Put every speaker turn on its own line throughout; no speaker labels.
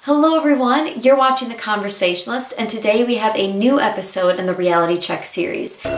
Hello everyone, you're watching The Conversationalist, and today we have a new episode in the Reality Check series. For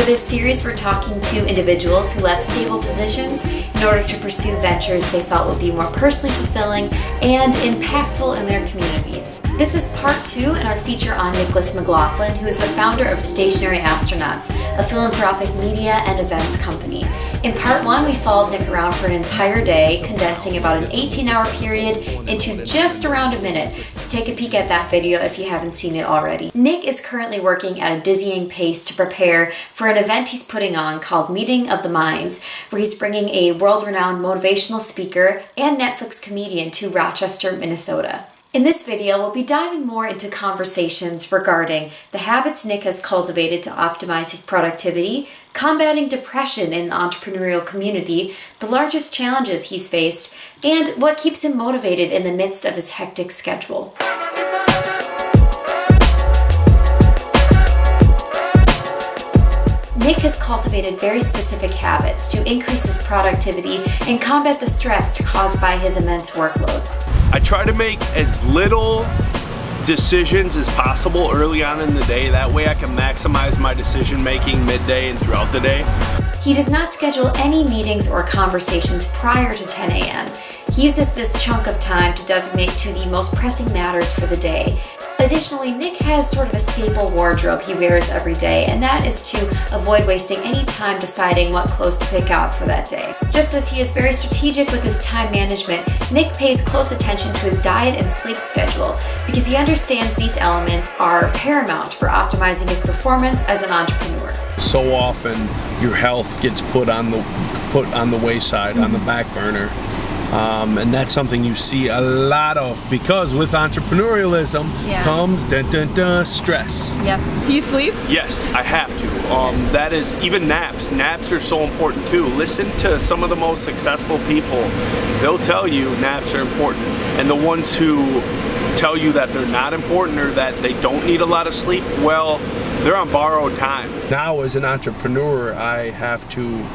this series, we're talking to individuals who left stable positions in order to pursue ventures they felt would be more personally fulfilling and impactful in their communities. This is part 2 in our feature on McLaughlin, who is the founder of Stationary Astronauts, a philanthropic media and events company. In part 1, we followed Nick around for an entire day, condensing about an 18-hour period into just around a minute. So take a peek at that video if you haven't seen it already. Nick is currently working at a dizzying pace to prepare for an event he's putting on called Meeting of the Minds, where he's bringing a world-renowned motivational speaker and Netflix comedian to Rochester, Minnesota. In this video, we'll be diving more into conversations regarding the habits Nick has cultivated to optimize his productivity, combating depression in the entrepreneurial community, the largest challenges he's faced, and what keeps him motivated in the midst of his hectic schedule. Nick has cultivated very specific habits to increase his productivity and combat the stress caused by his immense workload.
I try to make as little decisions as possible early on in the day. That way I can maximize my decision making midday and throughout the day.
He does not schedule any meetings or conversations prior to 10 a.m. He uses this chunk of time to designate to the most pressing matters for the day. Additionally, Nick has sort of a staple wardrobe he wears every day, and that is to avoid wasting any time deciding what clothes to pick out for that day. Just as he is very strategic with his time management, Nick pays close attention to his diet and sleep schedule because he understands these elements are paramount for optimizing his performance as an entrepreneur.
So often your health gets put on the wayside, on the back burner. And that's something you see a lot of because with entrepreneurialism comes stress.
Yep. Do you sleep?
Yes, I have to. That is, even naps. Naps are so important too. Listen to some of the most successful people. They'll tell you naps are important. And the ones who tell you that they're not important or that they don't need a lot of sleep, well, they're on borrowed time. Now as an entrepreneur, I have to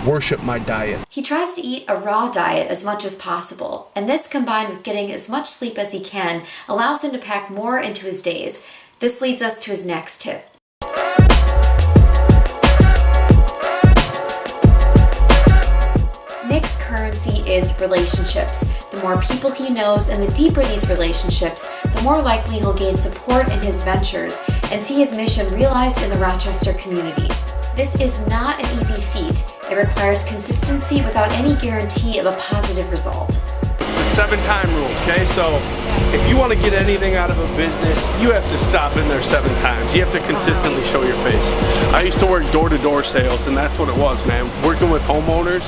worship my diet.
He tries to eat a raw diet as much as possible, and this combined with getting as much sleep as he can allows him to pack more into his days. This leads us to his next tip. Nick's currency is relationships. The more people he knows and the deeper these relationships, the more likely he'll gain support in his ventures and see his mission realized in the Rochester community. This is not an easy feat. It requires consistency without any guarantee of a positive result.
It's the 7-time rule, okay? So if you want to get anything out of a business, you have to stop in there 7 times. You have to consistently show your face. I used to work door-to-door sales, and that's what it was, man. Working with homeowners,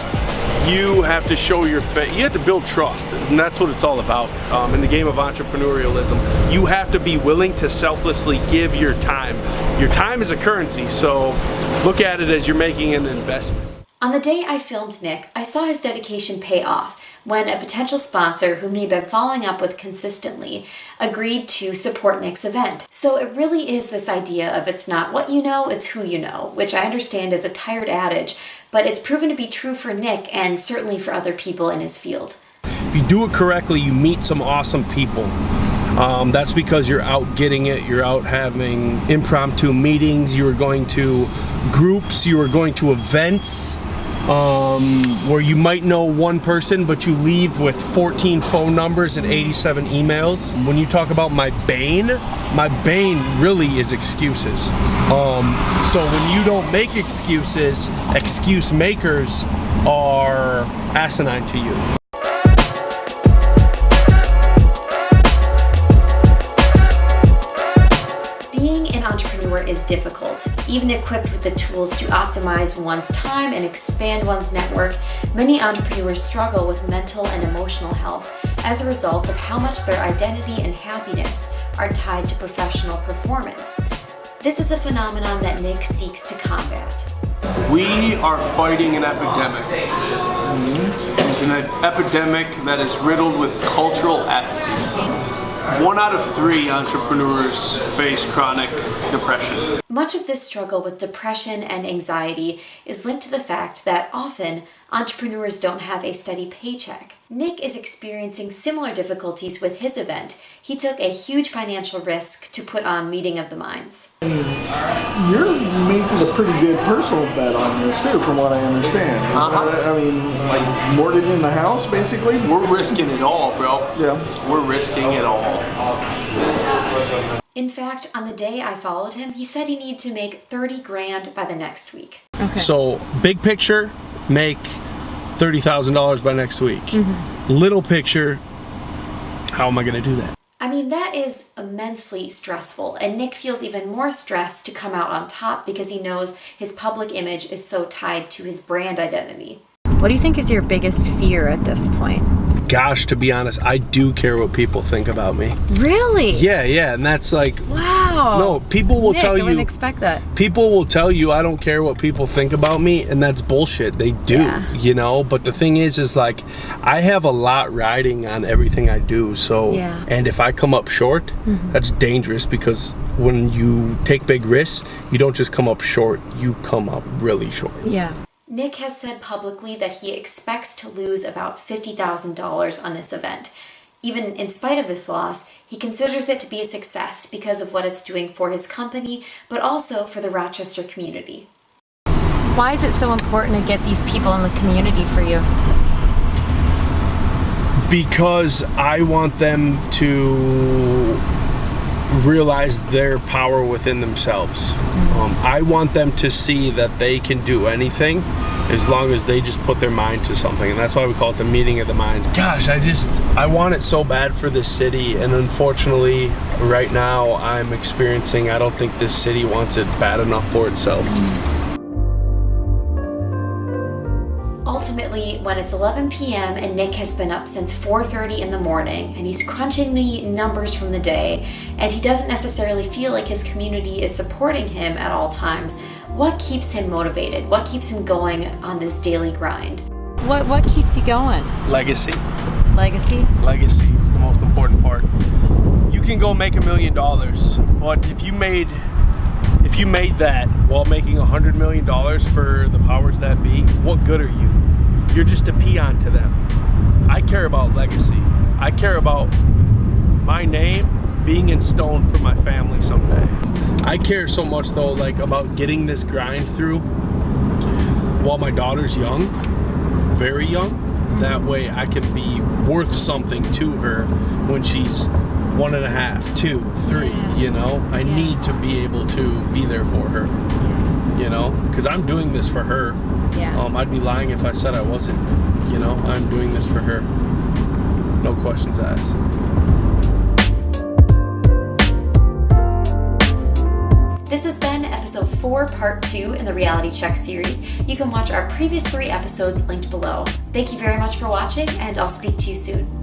you have to show your face. You have to build trust, and that's what it's all about. In the game of entrepreneurialism, you have to be willing to selflessly give your time. Your time is a currency, so look at it as you're making an investment.
On the day I filmed Nick, I saw his dedication pay off when a potential sponsor whom he'd been following up with consistently agreed to support Nick's event. So it really is this idea of it's not what you know, it's who you know, which I understand is a tired adage, but it's proven to be true for Nick and certainly for other people in his field.
If you do it correctly, you meet some awesome people. That's because you're out getting it, you're out having impromptu meetings, you are going to groups, you are going to events where you might know one person but you leave with 14 phone numbers and 87 emails. When you talk about my bane really is excuses. So when you don't make excuses, excuse makers are asinine to you.
Is difficult. Even equipped with the tools to optimize one's time and expand one's network, many entrepreneurs struggle with mental and emotional health as a result of how much their identity and happiness are tied to professional performance. This is a phenomenon that Nick seeks to combat.
We are fighting an epidemic. It is an epidemic that is riddled with cultural apathy. 1 out of 3 entrepreneurs face chronic depression.
Much of this struggle with depression and anxiety is linked to the fact that often Entrepreneurs don't have a steady paycheck. Nick is experiencing similar difficulties with his event. He took a huge financial risk to put on Meeting of the Minds.
You're making a pretty good personal bet on this too, from what I understand. I mean, like mortgaging the house, basically?
We're risking it all, bro.
Yeah.
We're risking it all.
In fact, on the day I followed him, he said he needed to make 30 grand by the next week.
Okay.
So, big picture, make $30,000 by next week. Little picture, how am I going to do that?
I mean, that is immensely stressful, and Nick feels even more stressed to come out on top because he knows his public image is so tied to his brand identity.
What do you think is your biggest fear at this point?
Gosh, to be honest, I do care what people think about me.
Really?
Yeah, and that's like,
wow.
no, people will tell you.
I wouldn't expect that.
People will tell you I don't care what people think about me, and that's bullshit. They do, you know. But the thing is like, I have a lot riding on everything I do. So, and if I come up short, that's dangerous because when you take big risks, you don't just come up short, you come up really short.
Yeah.
Nick has said publicly that he expects to lose about $50,000 on this event. Even in spite of this loss, he considers it to be a success because of what it's doing for his company, but also for the Rochester community.
Why is it so important to get these people in the community for you?
Because I want them to realize their power within themselves. I want them to see that they can do anything as long as they just put their mind to something, and that's why we call it the Meeting of the Minds. Gosh, I want it so bad for this city, and unfortunately right now I don't think this city wants it bad enough for itself.
Ultimately, when it's 11 p.m. and Nick has been up since 4:30 in the morning and he's crunching the numbers from the day and he doesn't necessarily feel like his community is supporting him at all times, what keeps him motivated? What keeps him going on this daily grind?
What keeps you going?
Legacy.
Legacy?
Legacy is the most important part. You can go make $1 million, but if you made that while making $100 million for the powers that be, what good are you? You're just a peon to them. I care about legacy. I care about my name being in stone for my family someday. I care so much though, like about getting this grind through while my daughter's young, very young. That way I can be worth something to her when she's 1.5, 2, 3, you know? I need to be able to be there for her, you know? Because I'm doing this for her. I'd be lying if I said I wasn't, you know? I'm doing this for her. No questions asked.
This has been episode 4, part 2 in the Reality Check series. You can watch our previous 3 episodes linked below. Thank you very much for watching, and I'll speak to you soon.